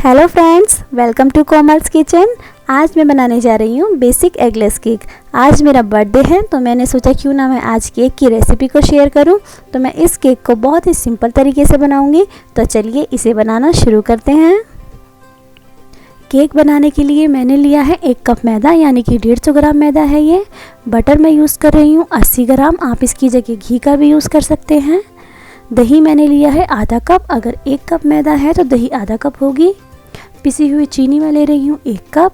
Hello friends, welcome to Komal's kitchen. आज मैं बनाने जा रही हूँ बेसिक एगलेस केक। आज मेरा बर्थडे है तो मैंने सोचा क्यों ना मैं आज केक की रेसिपी को शेयर करूँ। तो मैं इस केक को बहुत ही सिंपल तरीके से बनाऊँगी। तो चलिए इसे बनाना शुरू करते हैं। केक बनाने के लिए मैंने लिया है 1 कप मैदा, यानी कि 150 ग्राम मैदा है ये। बटर मैं यूज़ कर रही हूँ 80 ग्राम, आप इसकी जगह घी का भी यूज़ कर सकते हैं। दही मैंने लिया है आधा कप, अगर 1 कप मैदा है तो दही आधा कप होगी। पिसी हुई चीनी मैं ले रही हूँ 1 कप।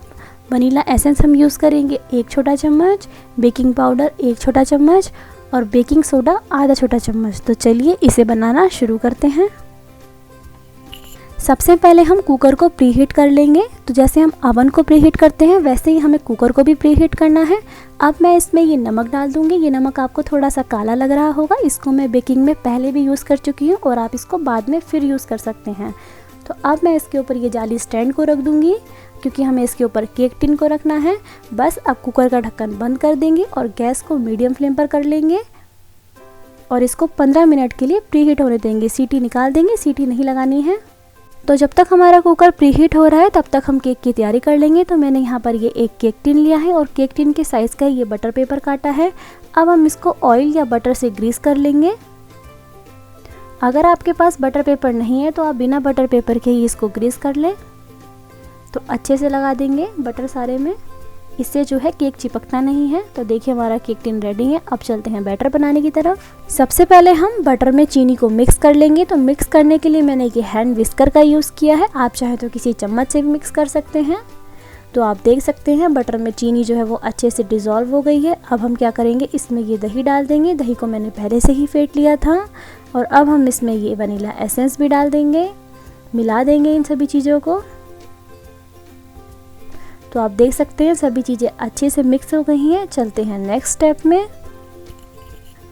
वनीला एसेंस हम यूज़ करेंगे 1 छोटा चम्मच, बेकिंग पाउडर 1 छोटा चम्मच और बेकिंग सोडा आधा छोटा चम्मच। तो चलिए इसे बनाना शुरू करते हैं। सबसे पहले हम कुकर को प्रीहीट कर लेंगे। तो जैसे हम अवन को प्रीहीट करते हैं वैसे ही हमें कुकर को भी प्रीहीट करना है। अब मैं इसमें ये नमक डाल दूंगी। ये नमक आपको थोड़ा सा काला लग रहा होगा, इसको मैं बेकिंग में पहले भी यूज़ कर चुकी हूँ और आप इसको बाद में फिर यूज़ कर सकते हैं। तो अब मैं इसके ऊपर ये जाली स्टैंड को रख दूंगी, क्योंकि हमें इसके ऊपर केक टिन को रखना है। बस अब कुकर का ढक्कन बंद कर देंगे और गैस को मीडियम फ्लेम पर कर लेंगे और इसको 15 मिनट के लिए प्रीहीट होने देंगे। सीटी निकाल देंगे, सीटी नहीं लगानी है। तो जब तक हमारा कुकर प्रीहीट हो रहा है तब तक हम केक की तैयारी कर लेंगे। तो मैंने यहाँ पर ये एक केक टिन लिया है और केक टिन के साइज़ का ये बटर पेपर काटा है। अब हम इसको ऑयल या बटर से ग्रीस कर लेंगे। अगर आपके पास बटर पेपर नहीं है तो आप बिना बटर पेपर के ही इसको ग्रीस कर लें। तो अच्छे से लगा देंगे बटर सारे में, इससे जो है केक चिपकता नहीं है। तो देखिए हमारा केक टिन रेडी है। अब चलते हैं बैटर बनाने की तरफ। सबसे पहले हम बटर में चीनी को मिक्स कर लेंगे। तो मिक्स करने के लिए मैंने ये हैंड विस्कर का यूज़ किया है, आप चाहे तो किसी चम्मच से भी मिक्स कर सकते हैं। तो आप देख सकते हैं बटर में चीनी जो है वो अच्छे से डिज़ोल्व हो गई है। अब हम क्या करेंगे, इसमें ये दही डाल देंगे। दही को मैंने पहले से ही फेंट लिया था। और अब हम इसमें ये वनीला एसेंस भी डाल देंगे, मिला देंगे इन सभी चीज़ों को। तो आप देख सकते हैं सभी चीज़ें अच्छे से मिक्स हो गई हैं। चलते हैं नेक्स्ट स्टेप में।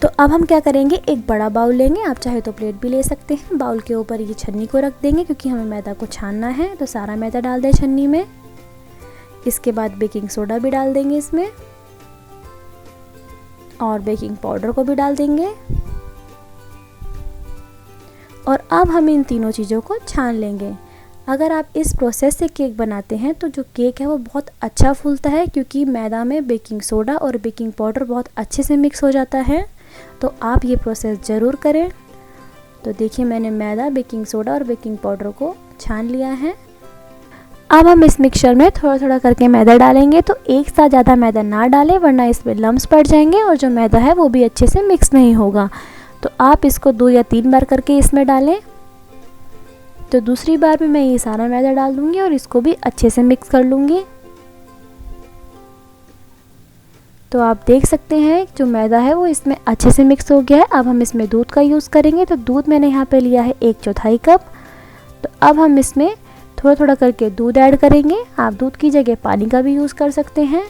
तो अब हम क्या करेंगे, एक बड़ा बाउल लेंगे, आप चाहे तो प्लेट भी ले सकते हैं। बाउल के ऊपर ये छन्नी को रख देंगे, क्योंकि हमें मैदा को छानना है। तो सारा मैदा डाल दें छन्नी में। इसके बाद बेकिंग सोडा भी डाल देंगे इसमें और बेकिंग पाउडर को भी डाल देंगे। और अब हम इन तीनों चीज़ों को छान लेंगे। अगर आप इस प्रोसेस से केक बनाते हैं तो जो केक है वो बहुत अच्छा फूलता है, क्योंकि मैदा में बेकिंग सोडा और बेकिंग पाउडर बहुत अच्छे से मिक्स हो जाता है। तो आप ये प्रोसेस ज़रूर करें। तो देखिए मैंने मैदा, बेकिंग सोडा और बेकिंग पाउडर को छान लिया है। अब हम इस मिक्सचर में थोड़ा थोड़ा करके मैदा डालेंगे। तो एक साथ ज़्यादा मैदा ना डालें, वरना इसमें लम्स पड़ जाएंगे और जो मैदा है वो भी अच्छे से मिक्स नहीं होगा। तो आप इसको 2 या 3 बार करके इसमें डालें। तो दूसरी बार में मैं ये सारा मैदा डाल दूंगी और इसको भी अच्छे से मिक्स कर लूँगी। तो आप देख सकते हैं जो मैदा है वो इसमें अच्छे से मिक्स हो गया है। अब हम इसमें दूध का यूज़ करेंगे। तो दूध मैंने यहाँ पे लिया है 1/4 कप। तो अब हम इसमें थोड़ा थोड़ा करके दूध ऐड करेंगे। आप दूध की जगह पानी का भी यूज़ कर सकते हैं।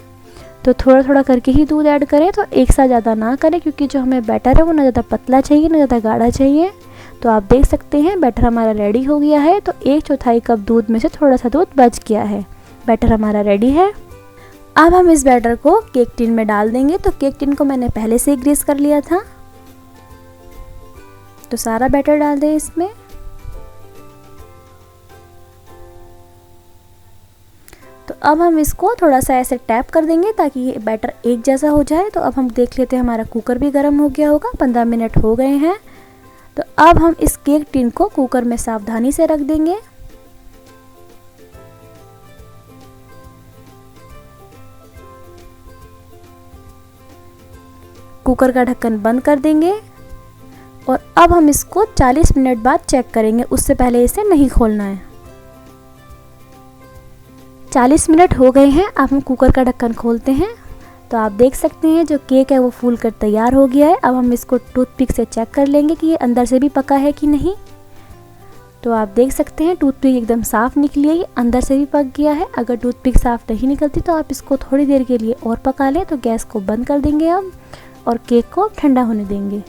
तो थोड़ा थोड़ा करके ही दूध ऐड करें, तो एक साथ ज़्यादा ना करें, क्योंकि जो हमें बैटर है वो ना ज़्यादा पतला चाहिए ना ज़्यादा गाढ़ा चाहिए। तो आप देख सकते हैं बैटर हमारा रेडी हो गया है। तो 1/4 कप दूध में से थोड़ा सा दूध बच गया है। बैटर हमारा रेडी है। अब हम इस बैटर को केक टिन में डाल देंगे। तो केक टिन को मैंने पहले से ही ग्रीस कर लिया था। तो सारा बैटर डाल दें इसमें। तो अब हम इसको थोड़ा सा ऐसे टैप कर देंगे ताकि ये बैटर एक जैसा हो जाए। तो अब हम देख लेते हैं हमारा कुकर भी गर्म हो गया होगा। 15 मिनट हो गए हैं। तो अब हम इस केक टिन को कुकर में सावधानी से रख देंगे। कुकर का ढक्कन बंद कर देंगे और अब हम इसको 40 मिनट बाद चेक करेंगे, उससे पहले इसे नहीं खोलना है। 40 मिनट हो गए हैं। अब हम कुकर का ढक्कन खोलते हैं। तो आप देख सकते हैं जो केक है वो फूल कर तैयार हो गया है। अब हम इसको टूथपिक से चेक कर लेंगे कि ये अंदर से भी पका है कि नहीं। तो आप देख सकते हैं टूथपिक एकदम साफ़ निकली है, ये अंदर से भी पक गया है। अगर टूथपिक साफ़ नहीं निकलती तो आप इसको थोड़ी देर के लिए और पका लें। तो गैस को बंद कर देंगे अब और केक को ठंडा होने देंगे।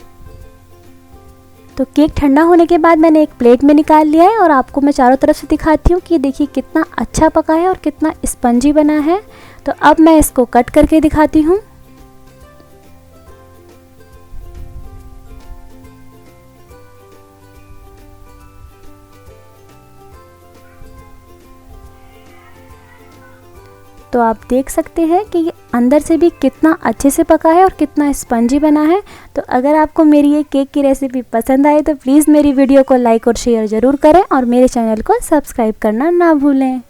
तो केक ठंडा होने के बाद मैंने एक प्लेट में निकाल लिया है और आपको मैं चारों तरफ से दिखाती हूँ कि देखिए कितना अच्छा पका है और कितना स्पंजी बना है। तो अब मैं इसको कट करके दिखाती हूँ। तो आप देख सकते हैं कि ये अंदर से भी कितना अच्छे से पका है और कितना स्पंजी बना है। तो अगर आपको मेरी ये केक की रेसिपी पसंद आए तो प्लीज़ मेरी वीडियो को लाइक और शेयर ज़रूर करें और मेरे चैनल को सब्सक्राइब करना ना भूलें।